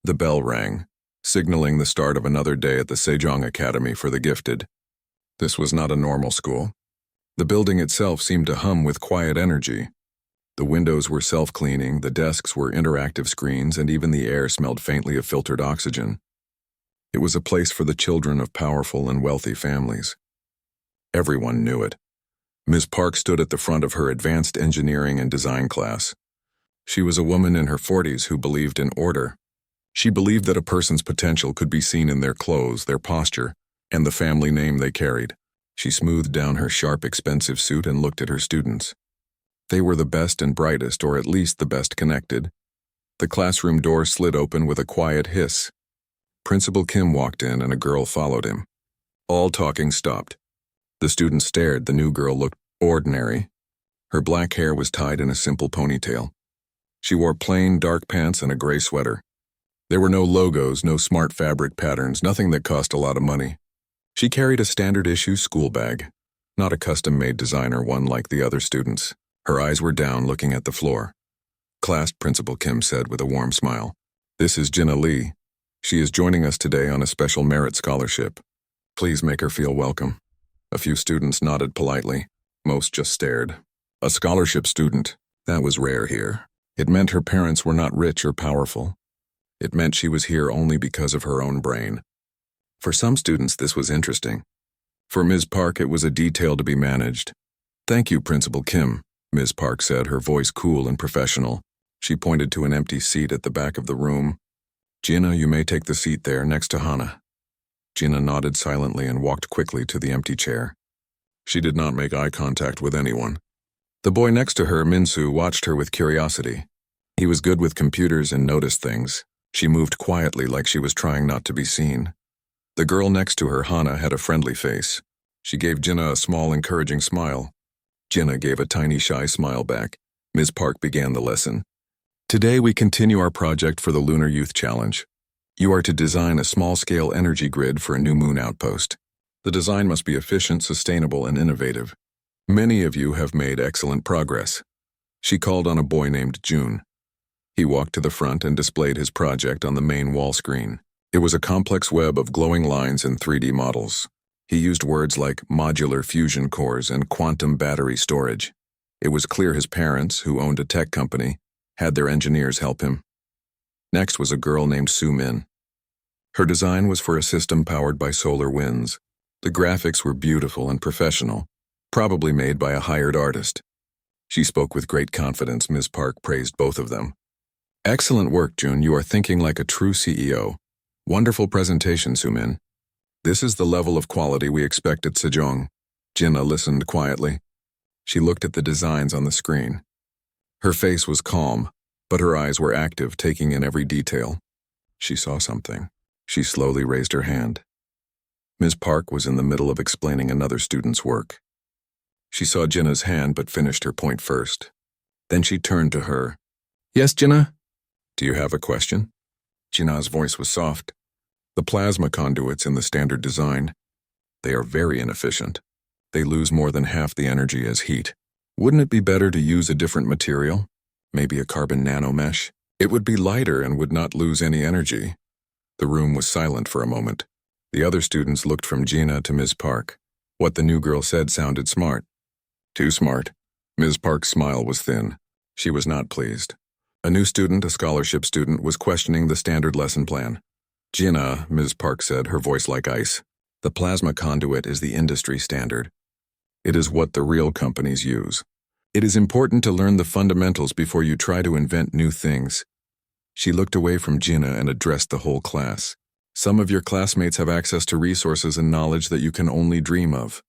The bell rang, signaling the start of another day at the Sejong Academy for the Gifted. This was not a normal school. The building itself seemed to hum with quiet energy. The windows were self-cleaning, the desks were interactive screens, and even the air smelled faintly of filtered oxygen. It was a place for the children of powerful and wealthy families. Everyone knew it. Ms. Park stood at the front of her advanced engineering and design class. She was a woman in her 40s who believed in order. She believed that a person's potential could be seen in their clothes, their posture, and the family name they carried. She smoothed down her sharp, expensive suit and looked at her students. They were the best and brightest, or at least the best connected. The classroom door slid open with a quiet hiss. Principal Kim walked in and a girl followed him. All talking stopped. The students stared. The new girl looked ordinary. Her black hair was tied in a simple ponytail. She wore plain, dark pants and a gray sweater. There were no logos, no smart fabric patterns, nothing that cost a lot of money. She carried a standard-issue school bag, not a custom-made designer one like the other students. Her eyes were down, looking at the floor. "Class," Principal Kim said with a warm smile. "This is Jinna Lee. She is joining us today on a special merit scholarship. Please make her feel welcome." A few students nodded politely. Most just stared. A scholarship student. That was rare here. It meant her parents were not rich or powerful. It meant she was here only because of her own brain. For some students, this was interesting. For Ms. Park, it was a detail to be managed. "Thank you, Principal Kim," Ms. Park said, her voice cool and professional. She pointed to an empty seat at the back of the room. "Jinna, you may take the seat there next to Hana." Jinna nodded silently and walked quickly to the empty chair. She did not make eye contact with anyone. The boy next to her, Minsu, watched her with curiosity. He was good with computers and noticed things. She moved quietly like she was trying not to be seen. The girl next to her, Hana, had a friendly face. She gave Jinna a small, encouraging smile. Jinna gave a tiny, shy smile back. Ms. Park began the lesson. "Today we continue our project for the Lunar Youth Challenge. You are to design a small-scale energy grid for a new moon outpost. The design must be efficient, sustainable, and innovative. Many of you have made excellent progress." She called on a boy named June. He walked to the front and displayed his project on the main wall screen. It was a complex web of glowing lines and 3D models. He used words like modular fusion cores and quantum battery storage. It was clear his parents, who owned a tech company, had their engineers help him. Next was a girl named Soo Min. Her design was for a system powered by solar winds. The graphics were beautiful and professional, probably made by a hired artist. She spoke with great confidence. Ms. Park praised both of them. "Excellent work, June. You are thinking like a true CEO. Wonderful presentation, Soomin. This is the level of quality we expect at Sejong." Jinna listened quietly. She looked at the designs on the screen. Her face was calm, but her eyes were active, taking in every detail. She saw something. She slowly raised her hand. Ms. Park was in the middle of explaining another student's work. She saw Jinna's hand but finished her point first. Then she turned to her. "Yes, Jinna? Do you have a question?" Jinna's voice was soft. "The plasma conduits in the standard design. They are very inefficient. They lose more than half the energy as heat. Wouldn't it be better to use a different material? Maybe a carbon nanomesh? It would be lighter and would not lose any energy." The room was silent for a moment. The other students looked from Jinna to Ms. Park. What the new girl said sounded smart. Too smart. Ms. Park's smile was thin. She was not pleased. A new student, a scholarship student, was questioning the standard lesson plan. "Jinna," Ms. Park said, her voice like ice. "The plasma conduit is the industry standard. It is what the real companies use. It is important to learn the fundamentals before you try to invent new things." She looked away from Jinna and addressed the whole class. "Some of your classmates have access to resources and knowledge that you can only dream of."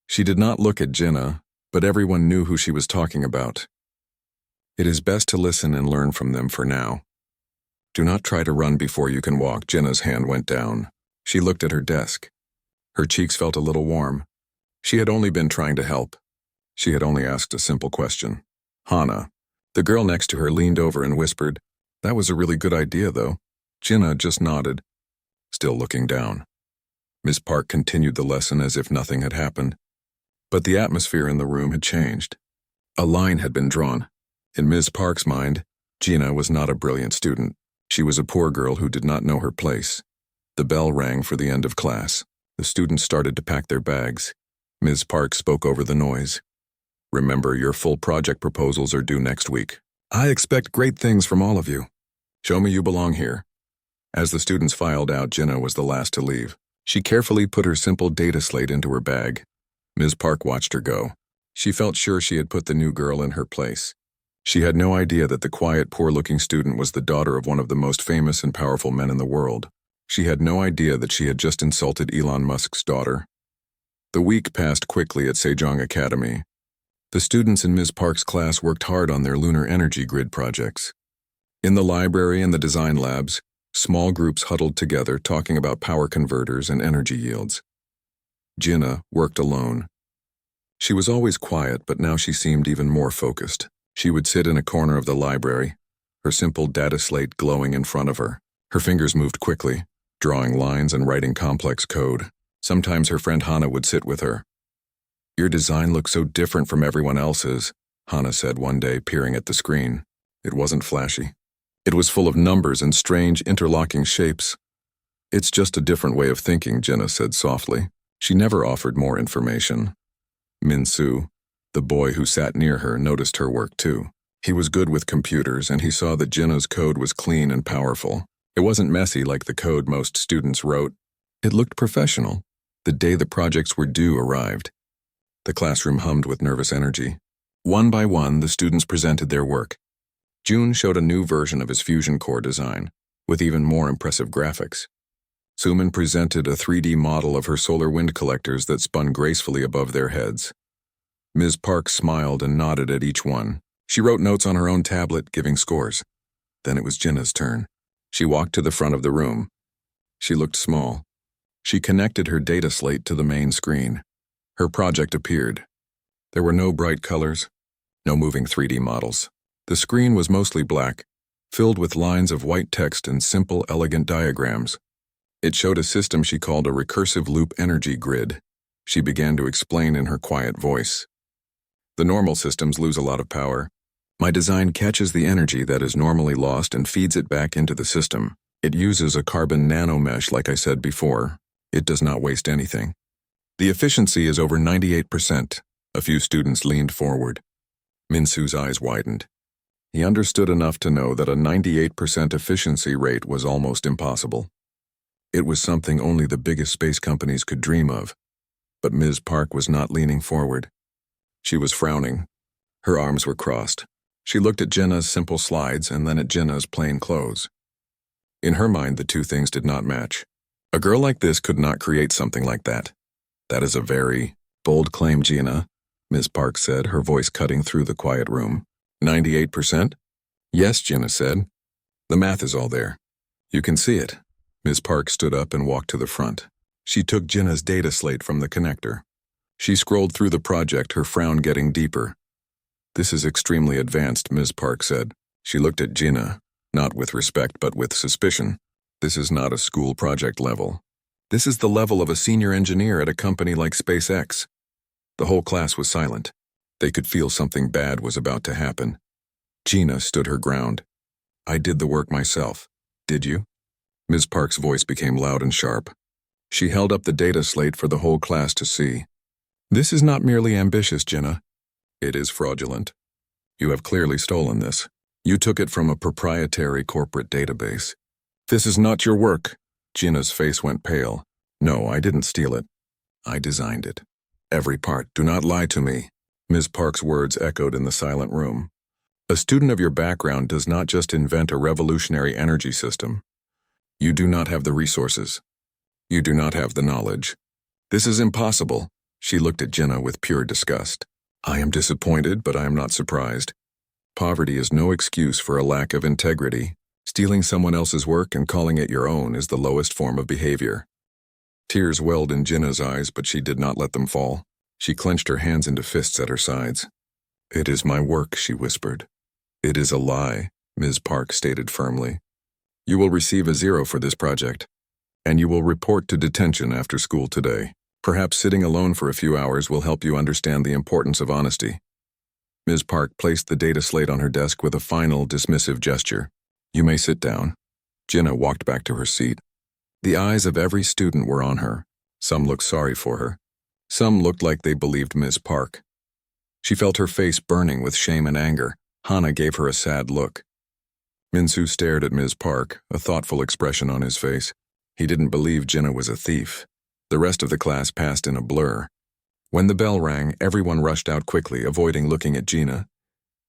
She did not look at Jinna, but everyone knew who she was talking about. It is best to listen and learn from them for now. Do not try to run before you can walk. Jinna's hand went down. She looked at her desk. Her cheeks felt a little warm. She had only been trying to help. She had only asked a simple question. "Hana." The girl next to her leaned over and whispered, "That was a really good idea, though." Jinna just nodded, still looking down. Ms. Park continued the lesson as if nothing had happened. But the atmosphere in the room had changed. A line had been drawn. In Ms. Park's mind, Jinna was not a brilliant student. She was a poor girl who did not know her place. The bell rang for the end of class. The students started to pack their bags. Ms. Park spoke over the noise. "Remember, your full project proposals are due next week. I expect great things from all of you. Show me you belong here." As the students filed out, Jenna was the last to leave. She carefully put her simple data slate into her bag. Ms. Park watched her go. She felt sure she had put the new girl in her place. She had no idea that the quiet, poor-looking student was the daughter of one of the most famous and powerful men in the world. She had no idea that she had just insulted Elon Musk's daughter. The week passed quickly at Sejong Academy. The students in Ms. Park's class worked hard on their lunar energy grid projects. In the library and the design labs, small groups huddled together talking about power converters and energy yields. Jinna worked alone. She was always quiet, but now she seemed even more focused. She would sit in a corner of the library, her simple data slate glowing in front of her. Her fingers moved quickly, drawing lines and writing complex code. Sometimes her friend Hannah would sit with her. "Your design looks so different from everyone else's," Hannah said one day, peering at the screen. It wasn't flashy. It was full of numbers and strange interlocking shapes. "It's just a different way of thinking," Jenna said softly. She never offered more information. Min-soo, the boy who sat near her, noticed her work too. He was good with computers, and he saw that Jenna's code was clean and powerful. It wasn't messy like the code most students wrote. It looked professional. The day the projects were due arrived. The classroom hummed with nervous energy. One by one, the students presented their work. June showed a new version of his fusion core design, with even more impressive graphics. Suman presented a 3D model of her solar wind collectors that spun gracefully above their heads. Ms. Park smiled and nodded at each one. She wrote notes on her own tablet, giving scores. Then it was Jinna's turn. She walked to the front of the room. She looked small. She connected her data slate to the main screen. Her project appeared. There were no bright colors, no moving 3D models. The screen was mostly black, filled with lines of white text and simple, elegant diagrams. It showed a system she called a recursive loop energy grid. She began to explain in her quiet voice. "The normal systems lose a lot of power. My design catches the energy that is normally lost and feeds it back into the system. It uses a carbon nanomesh, like I said before. It does not waste anything. The efficiency is over 98%. A few students leaned forward. Min-soo's eyes widened. He understood enough to know that a 98% efficiency rate was almost impossible. It was something only the biggest space companies could dream of. But Ms. Park was not leaning forward. She was frowning. Her arms were crossed. She looked at Jenna's simple slides and then at Jenna's plain clothes. In her mind, the two things did not match. A girl like this could not create something like that. "That is a very bold claim, Jenna," Ms. Park said, her voice cutting through the quiet room. 98%? "Yes," Jenna said. "The math is all there. You can see it." Ms. Park stood up and walked to the front. She took Jenna's data slate from the connector. She scrolled through the project, her frown getting deeper. "This is extremely advanced," Ms. Park said. She looked at Jenna, not with respect but with suspicion. "This is not a school project level. This is the level of a senior engineer at a company like SpaceX." The whole class was silent. They could feel something bad was about to happen. Jenna stood her ground. "I did the work myself. Did you?" Ms. Park's voice became loud and sharp. She held up the data slate for the whole class to see. "This is not merely ambitious, Jenna. It is fraudulent. You have clearly stolen this. You took it from a proprietary corporate database. This is not your work." Jenna's face went pale. "No, I didn't steal it. I designed it. Every part. Do not lie to me." Ms. Park's words echoed in the silent room. "A student of your background does not just invent a revolutionary energy system. You do not have the resources. You do not have the knowledge. This is impossible." She looked at Jenna with pure disgust. "I am disappointed, but I am not surprised. Poverty is no excuse for a lack of integrity. Stealing someone else's work and calling it your own is the lowest form of behavior." Tears welled in Jenna's eyes, but she did not let them fall. She clenched her hands into fists at her sides. "It is my work," she whispered. "It is a lie," Ms. Park stated firmly. "You will receive a 0 for this project, and you will report to detention after school today. Perhaps sitting alone for a few hours will help you understand the importance of honesty." Ms. Park placed the data slate on her desk with a final, dismissive gesture. "You may sit down." Jinnah walked back to her seat. The eyes of every student were on her. Some looked sorry for her. Some looked like they believed Ms. Park. She felt her face burning with shame and anger. Hana gave her a sad look. Minsu stared at Ms. Park, a thoughtful expression on his face. He didn't believe Jinnah was a thief. The rest of the class passed in a blur. When the bell rang, everyone rushed out quickly, avoiding looking at Jinnah.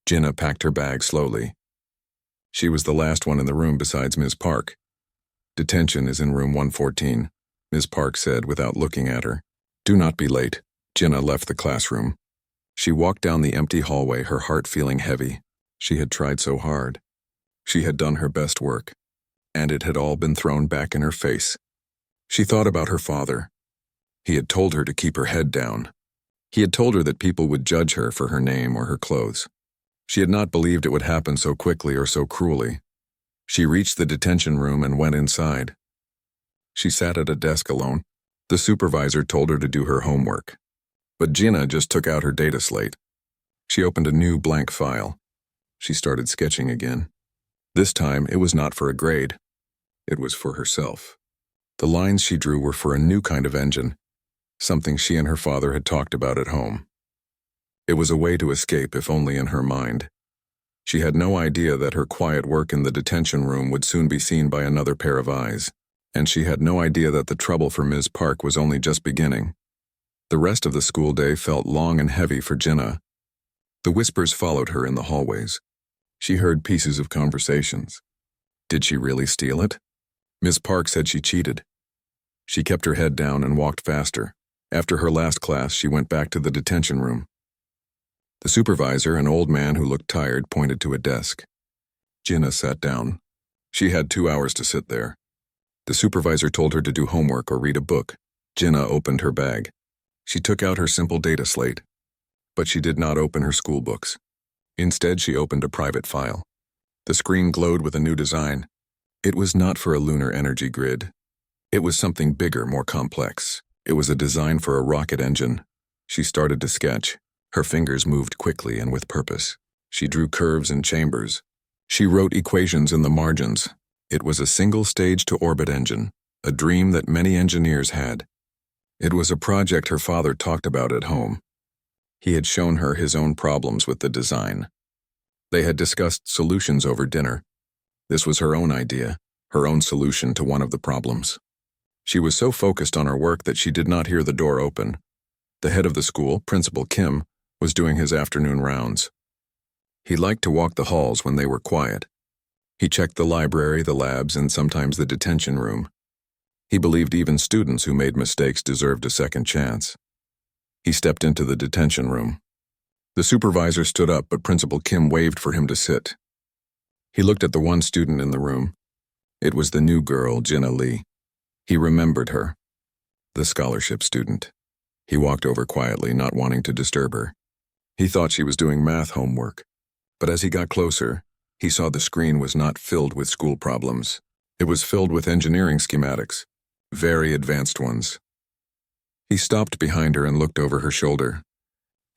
Jinnah packed her bag slowly. She was the last one in the room besides Ms. Park. "Detention is in room 114, Ms. Park said without looking at her. "Do not be late." Jinnah left the classroom. She walked down the empty hallway, her heart feeling heavy. She had tried so hard. She had done her best work, and it had all been thrown back in her face. She thought about her father. He had told her to keep her head down. He had told her that people would judge her for her name or her clothes. She had not believed it would happen so quickly or so cruelly. She reached the detention room and went inside. She sat at a desk alone. The supervisor told her to do her homework. But Jinnah just took out her data slate. She opened a new blank file. She started sketching again. This time, it was not for a grade. It was for herself. The lines she drew were for a new kind of engine, something she and her father had talked about at home. It was a way to escape, if only in her mind. She had no idea that her quiet work in the detention room would soon be seen by another pair of eyes, and she had no idea that the trouble for Ms. Park was only just beginning. The rest of the school day felt long and heavy for Jinnah. The whispers followed her in the hallways. She heard pieces of conversations. Did she really steal it? Ms. Park said she cheated. She kept her head down and walked faster. After her last class, she went back to the detention room. The supervisor, an old man who looked tired, pointed to a desk. Jinnah sat down. She had 2 hours to sit there. The supervisor told her to do homework or read a book. Jinnah opened her bag. She took out her simple data slate. But she did not open her school books. Instead, she opened a private file. The screen glowed with a new design. It was not for a lunar energy grid. It was something bigger, more complex. It was a design for a rocket engine. She started to sketch. Her fingers moved quickly and with purpose. She drew curves and chambers. She wrote equations in the margins. It was a single-stage-to-orbit engine, a dream that many engineers had. It was a project her father talked about at home. He had shown her his own problems with the design. They had discussed solutions over dinner. This was her own idea, her own solution to one of the problems. She was so focused on her work that she did not hear the door open. The head of the school, Principal Kim, was doing his afternoon rounds. He liked to walk the halls when they were quiet. He checked the library, the labs, and sometimes the detention room. He believed even students who made mistakes deserved a second chance. He stepped into the detention room. The supervisor stood up, but Principal Kim waved for him to sit. He looked at the one student in the room. It was the new girl, Jinnah Lee. He remembered her, the scholarship student. He walked over quietly, not wanting to disturb her. He thought she was doing math homework, but as he got closer, he saw the screen was not filled with school problems. It was filled with engineering schematics, very advanced ones. He stopped behind her and looked over her shoulder.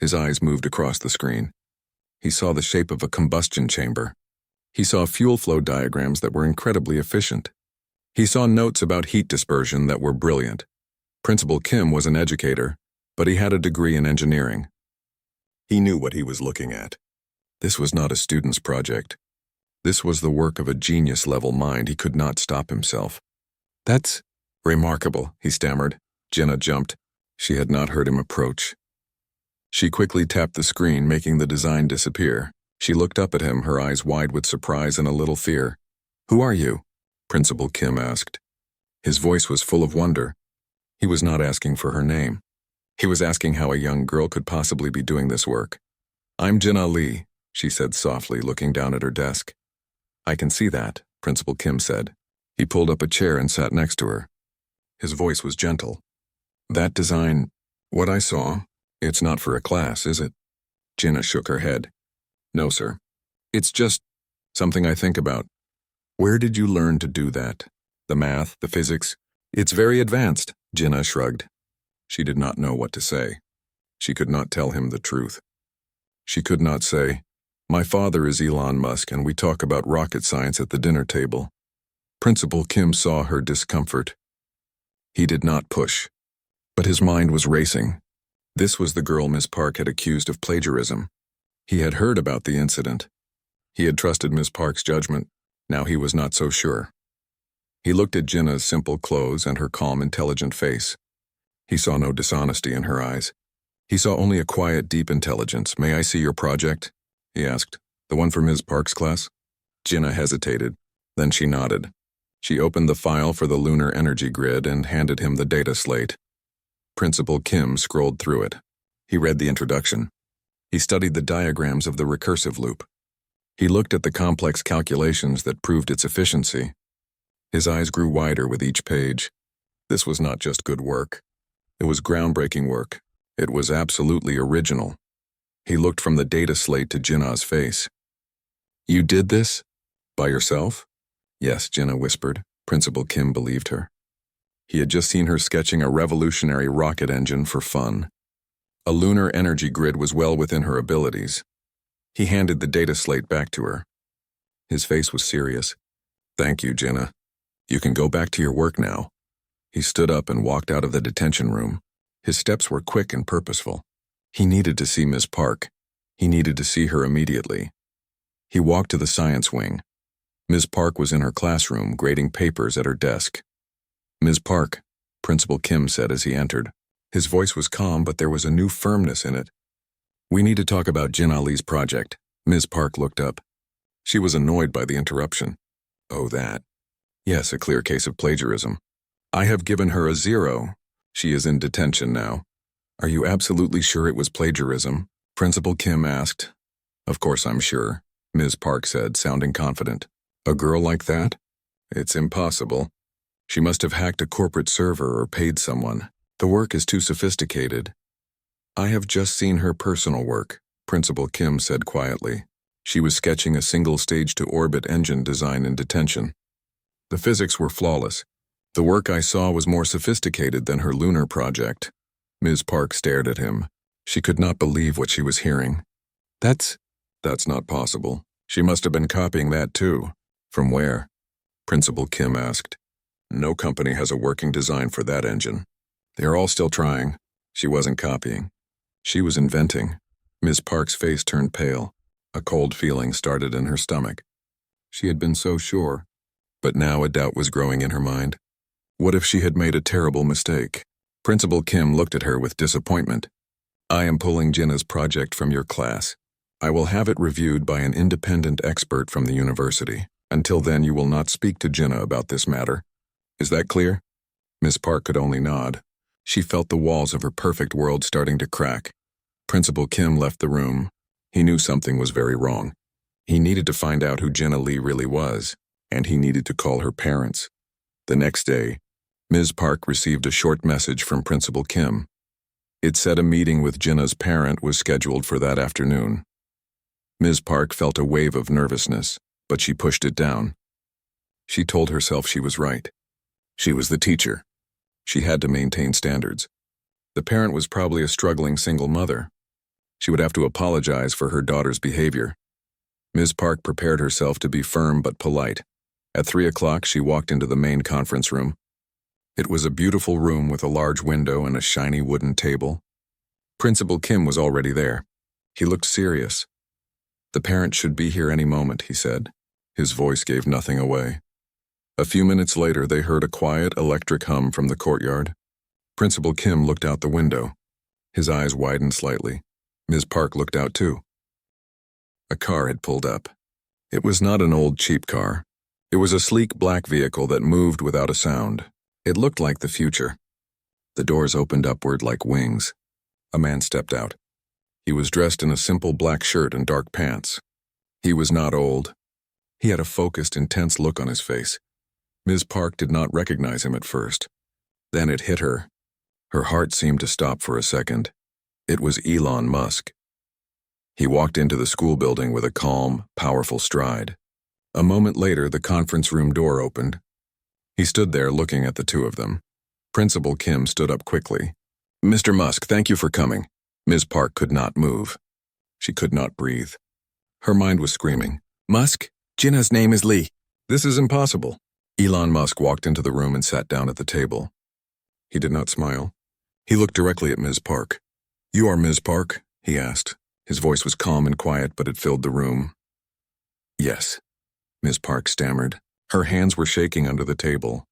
His eyes moved across the screen. He saw the shape of a combustion chamber. He saw fuel flow diagrams that were incredibly efficient. He saw notes about heat dispersion that were brilliant. Principal Kim was an educator, but he had a degree in engineering. He knew what he was looking at. This was not a student's project. This was the work of a genius-level mind. He could not stop himself. "That's remarkable," he stammered. Jinnah jumped. She had not heard him approach. She quickly tapped the screen, making the design disappear. She looked up at him, her eyes wide with surprise and a little fear. "Who are you?" Principal Kim asked. His voice was full of wonder. He was not asking for her name. He was asking how a young girl could possibly be doing this work. "I'm Jinnah Lee," she said softly, looking down at her desk. "I can see that," Principal Kim said. He pulled up a chair and sat next to her. His voice was gentle. "That design, what I saw, it's not for a class, is it?" Jinnah shook her head. "No, sir. It's just something I think about. Where did you learn to do that? The math, the physics? It's very advanced," Jinnah shrugged. She did not know what to say. She could not tell him the truth. She could not say, "My father is Elon Musk and we talk about rocket science at the dinner table." Principal Kim saw her discomfort. He did not push, but his mind was racing. This was the girl Miss Park had accused of plagiarism. He had heard about the incident. He had trusted Miss Park's judgment. Now he was not so sure. He looked at Jinnah's simple clothes and her calm, intelligent face. He saw no dishonesty in her eyes. He saw only a quiet, deep intelligence. "May I see your project?" he asked. "The one for Ms. Park's class?" Jinnah hesitated. Then she nodded. She opened the file for the lunar energy grid and handed him the data slate. Principal Kim scrolled through it. He read the introduction. He studied the diagrams of the recursive loop. He looked at the complex calculations that proved its efficiency. His eyes grew wider with each page. This was not just good work. It was groundbreaking work. It was absolutely original. He looked from the data slate to Jinnah's face. "You did this? By yourself?" "Yes," Jinnah whispered. Principal Kim believed her. He had just seen her sketching a revolutionary rocket engine for fun. A lunar energy grid was well within her abilities. He handed the data slate back to her. His face was serious. "Thank you, Jinnah. You can go back to your work now." He stood up and walked out of the detention room. His steps were quick and purposeful. He needed to see Miss Park. He needed to see her immediately. He walked to the science wing. Ms. Park was in her classroom, grading papers at her desk. "Ms. Park," Principal Kim said as he entered. His voice was calm, but there was a new firmness in it. "We need to talk about Jinnah Ali's project." Ms. Park looked up. She was annoyed by the interruption. "Oh, that." "Yes, a clear case of plagiarism. I have given her a 0. She is in detention now." "Are you absolutely sure it was plagiarism?" Principal Kim asked. "Of course I'm sure," Ms. Park said, sounding confident. "A girl like that? It's impossible. She must have hacked a corporate server or paid someone. The work is too sophisticated." "I have just seen her personal work," Principal Kim said quietly. She was sketching a single stage-to-orbit engine design in detention. The physics were flawless. "The work I saw was more sophisticated than her lunar project." Ms. Park stared at him. She could not believe what she was hearing. That's not possible. She must have been copying that too." "From where?" Principal Kim asked. "No company has a working design for that engine. They are all still trying." She wasn't copying. She was inventing. Ms. Park's face turned pale. A cold feeling started in her stomach. She had been so sure, but now a doubt was growing in her mind. What if she had made a terrible mistake? Principal Kim looked at her with disappointment. "I am pulling Jinnah's project from your class. I will have it reviewed by an independent expert from the university. Until then, you will not speak to Jinnah about this matter. Is that clear?" Miss Park could only nod. She felt the walls of her perfect world starting to crack. Principal Kim left the room. He knew something was very wrong. He needed to find out who Jinnah Ali really was, and he needed to call her parents. The next day, Ms. Park received a short message from Principal Kim. It said a meeting with Jinnah's parent was scheduled for that afternoon. Ms. Park felt a wave of nervousness, but she pushed it down. She told herself she was right. She was the teacher. She had to maintain standards. The parent was probably a struggling single mother. She would have to apologize for her daughter's behavior. Ms. Park prepared herself to be firm but polite. At 3 o'clock, she walked into the main conference room. It was a beautiful room with a large window and a shiny wooden table. Principal Kim was already there. He looked serious. "The parent should be here any moment," he said. His voice gave nothing away. A few minutes later, they heard a quiet electric hum from the courtyard. Principal Kim looked out the window. His eyes widened slightly. Ms. Park looked out too. A car had pulled up. It was not an old cheap car. It was a sleek black vehicle that moved without a sound. It looked like the future. The doors opened upward like wings. A man stepped out. He was dressed in a simple black shirt and dark pants. He was not old. He had a focused, intense look on his face. Ms. Park did not recognize him at first. Then it hit her. Her heart seemed to stop for a second. It was Elon Musk. He walked into the school building with a calm, powerful stride. A moment later, the conference room door opened. He stood there looking at the two of them. Principal Kim stood up quickly. "Mr. Musk, thank you for coming." Ms. Park could not move. She could not breathe. Her mind was screaming. "Musk, Jinnah's name is Lee." "This is impossible." Elon Musk walked into the room and sat down at the table. He did not smile. He looked directly at Ms. Park. "You are Ms. Park?" he asked. His voice was calm and quiet, but it filled the room. "Yes," Ms. Park stammered. Her hands were shaking under the table.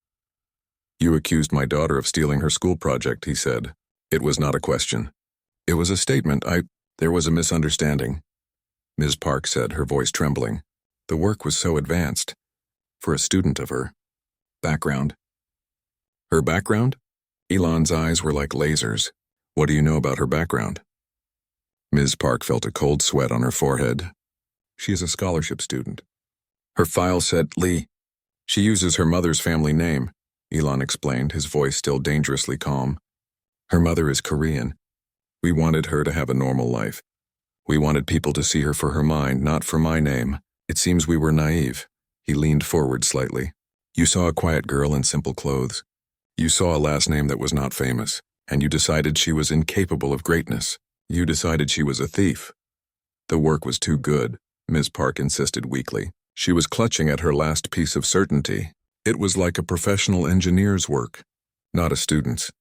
"You accused my daughter of stealing her school project," he said. It was not a question. It was a statement. There was a misunderstanding," Ms. Park said, her voice trembling. The work was so advanced. For a student of her background. Her background? Elon's eyes were like lasers. "What do you know about her background?" Ms. Park felt a cold sweat on her forehead. "She is a scholarship student." Her file said Lee. "She uses her mother's family name," Elon explained, his voice still dangerously calm. "Her mother is Korean. We wanted her to have a normal life. We wanted people to see her for her mind, not for my name. It seems we were naive." He leaned forward slightly. "You saw a quiet girl in simple clothes. You saw a last name that was not famous, and you decided she was incapable of greatness. You decided she was a thief." "The work was too good," Ms. Park insisted weakly. She was clutching at her last piece of certainty. It was like a professional engineer's work, not a student's.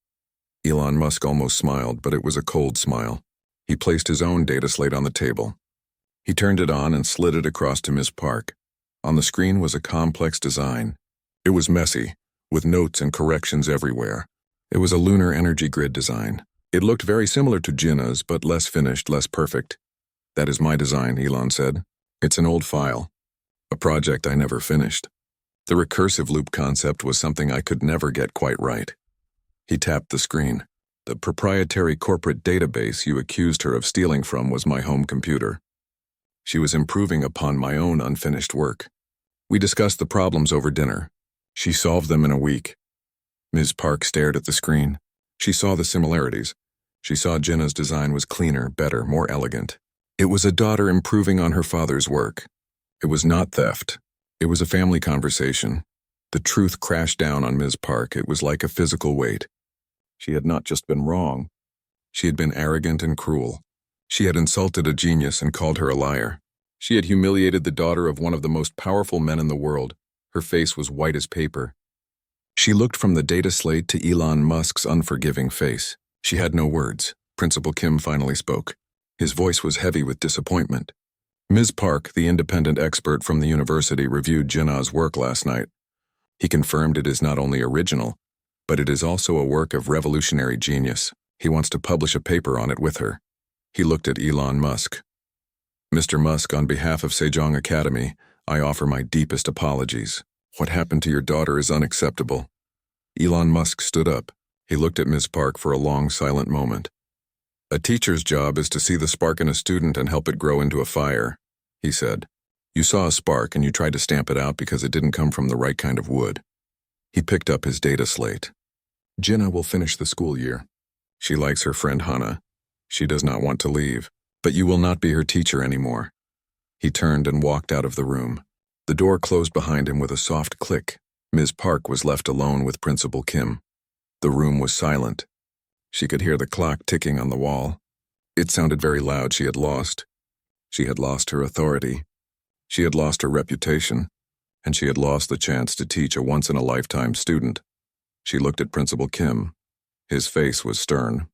Elon Musk almost smiled, but it was a cold smile. He placed his own data slate on the table. He turned it on and slid it across to Ms. Park. On the screen was a complex design. It was messy, with notes and corrections everywhere. It was a lunar energy grid design. It looked very similar to Jinnah's, but less finished, less perfect. "That is my design," Elon said. "It's an old file. A project I never finished. The recursive loop concept was something I could never get quite right." He tapped the screen. "The proprietary corporate database you accused her of stealing from was my home computer. She was improving upon my own unfinished work. We discussed the problems over dinner. She solved them in a week." Ms. Park stared at the screen. She saw the similarities. She saw Jinnah's design was cleaner, better, more elegant. It was a daughter improving on her father's work. It was not theft. It was a family conversation. The truth crashed down on Ms. Park. It was like a physical weight. She had not just been wrong. She had been arrogant and cruel. She had insulted a genius and called her a liar. She had humiliated the daughter of one of the most powerful men in the world. Her face was white as paper. She looked from the data slate to Elon Musk's unforgiving face. She had no words. Principal Kim finally spoke. His voice was heavy with disappointment. "Ms. Park, the independent expert from the university, reviewed Jinnah's work last night. He confirmed it is not only original, but it is also a work of revolutionary genius. He wants to publish a paper on it with her." He looked at Elon Musk. "Mr. Musk, on behalf of Sejong Academy, I offer my deepest apologies. What happened to your daughter is unacceptable." Elon Musk stood up. He looked at Ms. Park for a long, silent moment. "A teacher's job is to see the spark in a student and help it grow into a fire," he said. "You saw a spark and you tried to stamp it out because it didn't come from the right kind of wood." He picked up his data slate. "Jinnah will finish the school year. She likes her friend Hannah. She does not want to leave, but you will not be her teacher anymore." He turned and walked out of the room. The door closed behind him with a soft click. Ms. Park was left alone with Principal Kim. The room was silent. She could hear the clock ticking on the wall. It sounded very loud. She had lost. She had lost her authority. She had lost her reputation. And she had lost the chance to teach a once-in-a-lifetime student. She looked at Principal Kim. His face was stern.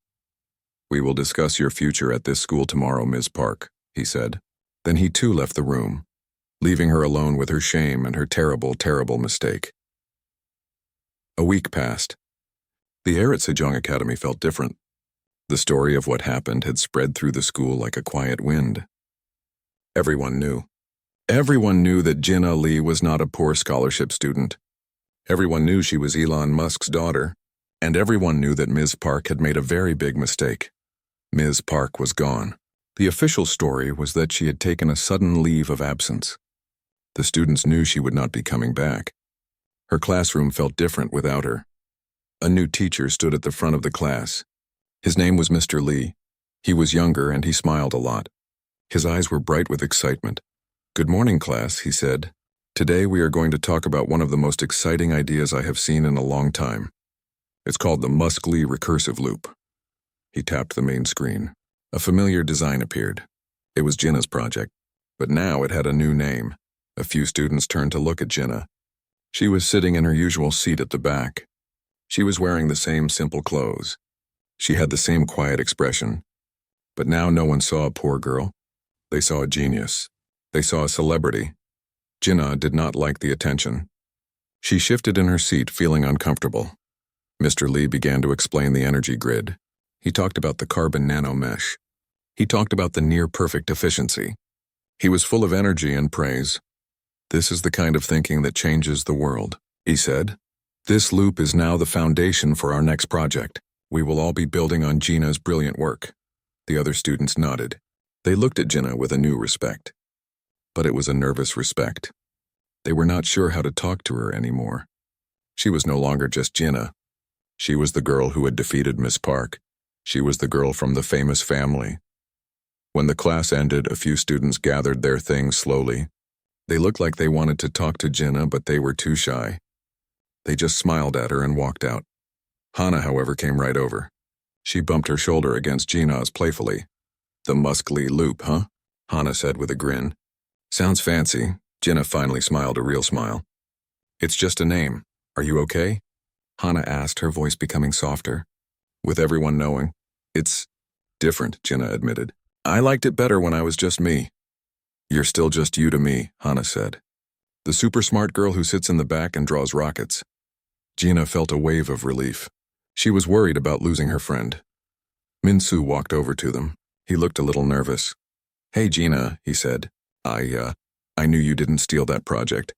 "We will discuss your future at this school tomorrow, Ms. Park," he said. Then he too left the room, leaving her alone with her shame and her terrible, terrible mistake. A week passed. The air at Sejong Academy felt different. The story of what happened had spread through the school like a quiet wind. Everyone knew. Everyone knew that Jinnah Lee was not a poor scholarship student. Everyone knew she was Elon Musk's daughter. And everyone knew that Ms. Park had made a very big mistake. Ms. Park was gone. The official story was that she had taken a sudden leave of absence. The students knew she would not be coming back. Her classroom felt different without her. A new teacher stood at the front of the class. His name was Mr. Lee. He was younger and he smiled a lot. His eyes were bright with excitement. "Good morning, class," he said. "Today we are going to talk about one of the most exciting ideas I have seen in a long time. It's called the Musk-Lee recursive loop." He tapped the main screen. A familiar design appeared. It was Jinnah's project, but now it had a new name. A few students turned to look at Jinnah. She was sitting in her usual seat at the back. She was wearing the same simple clothes. She had the same quiet expression. But now no one saw a poor girl. They saw a genius. They saw a celebrity. Jinnah did not like the attention. She shifted in her seat, feeling uncomfortable. Mr. Lee began to explain the energy grid. He talked about the carbon nanomesh. He talked about the near-perfect efficiency. He was full of energy and praise. "This is the kind of thinking that changes the world," he said. "This loop is now the foundation for our next project. We will all be building on Jinnah's brilliant work." The other students nodded. They looked at Jinnah with a new respect. But it was a nervous respect. They were not sure how to talk to her anymore. She was no longer just Jinnah. She was the girl who had defeated Miss Park. She was the girl from the famous family. When the class ended, a few students gathered their things slowly. They looked like they wanted to talk to Jinnah, but they were too shy. They just smiled at her and walked out. Hannah, however, came right over. She bumped her shoulder against Jinnah's playfully. "The Musk-Lee loop, huh?" Hannah said with a grin. "Sounds fancy." Jinnah finally smiled a real smile. "It's just a name. Are you okay?" Hannah asked, her voice becoming softer. "With everyone knowing, it's different," Jinnah admitted. "I liked it better when I was just me." "You're still just you to me," Hannah said. "The super smart girl who sits in the back and draws rockets." Jinnah felt a wave of relief. She was worried about losing her friend. Min-Soo walked over to them. He looked a little nervous. "Hey, Jinnah," he said. I knew you didn't steal that project.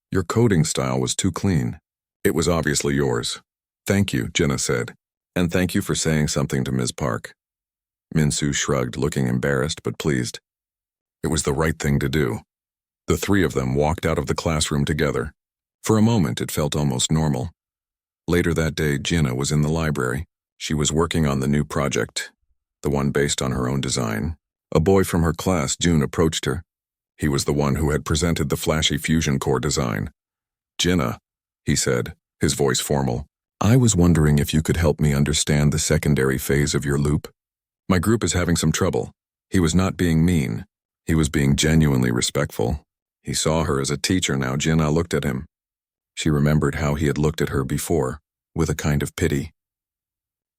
Your coding style was too clean. It was obviously yours." "Thank you," Jinnah said. "And thank you for saying something to Ms. Park." Min-Soo shrugged, looking embarrassed but pleased. It was the right thing to do. The three of them walked out of the classroom together. For a moment, it felt almost normal. Later that day, Jinnah was in the library. She was working on the new project, the one based on her own design. A boy from her class, June, approached her. He was the one who had presented the flashy fusion core design. "Jinnah," he said, his voice formal, "I was wondering if you could help me understand the secondary phase of your loop. My group is having some trouble." He was not being mean. He was being genuinely respectful. He saw her as a teacher now. Jinnah looked at him. She remembered how he had looked at her before, with a kind of pity.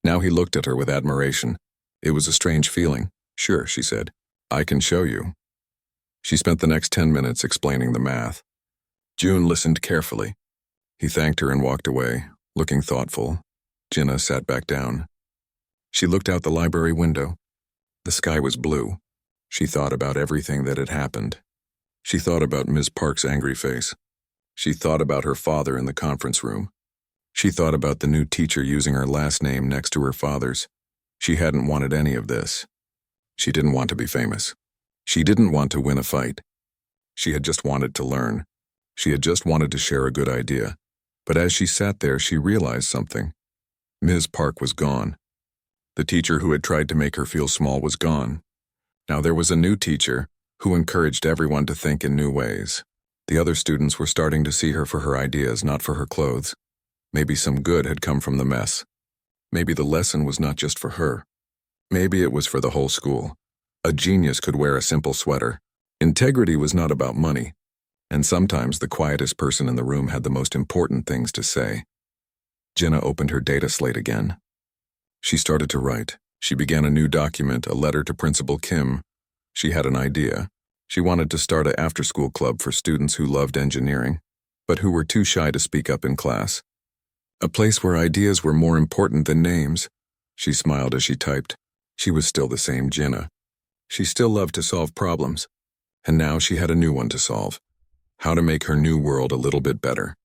Now he looked at her with admiration. It was a strange feeling. "Sure," she said. "I can show you." She spent the next 10 minutes explaining the math. June listened carefully. He thanked her and walked away, looking thoughtful. Jinnah sat back down. She looked out the library window. The sky was blue. She thought about everything that had happened. She thought about Ms. Park's angry face. She thought about her father in the conference room. She thought about the new teacher using her last name next to her father's. She hadn't wanted any of this. She didn't want to be famous. She didn't want to win a fight. She had just wanted to learn. She had just wanted to share a good idea. But as she sat there, she realized something. Ms. Park was gone. The teacher who had tried to make her feel small was gone. Now there was a new teacher who encouraged everyone to think in new ways. The other students were starting to see her for her ideas, not for her clothes. Maybe some good had come from the mess. Maybe the lesson was not just for her. Maybe it was for the whole school. A genius could wear a simple sweater. Integrity was not about money. And sometimes the quietest person in the room had the most important things to say. Jinnah opened her data slate again. She started to write. She began a new document, a letter to Principal Kim. She had an idea. She wanted to start an after-school club for students who loved engineering, but who were too shy to speak up in class. A place where ideas were more important than names. She smiled as she typed. She was still the same Jinnah. She still loved to solve problems. And now she had a new one to solve. How to make her new world a little bit better.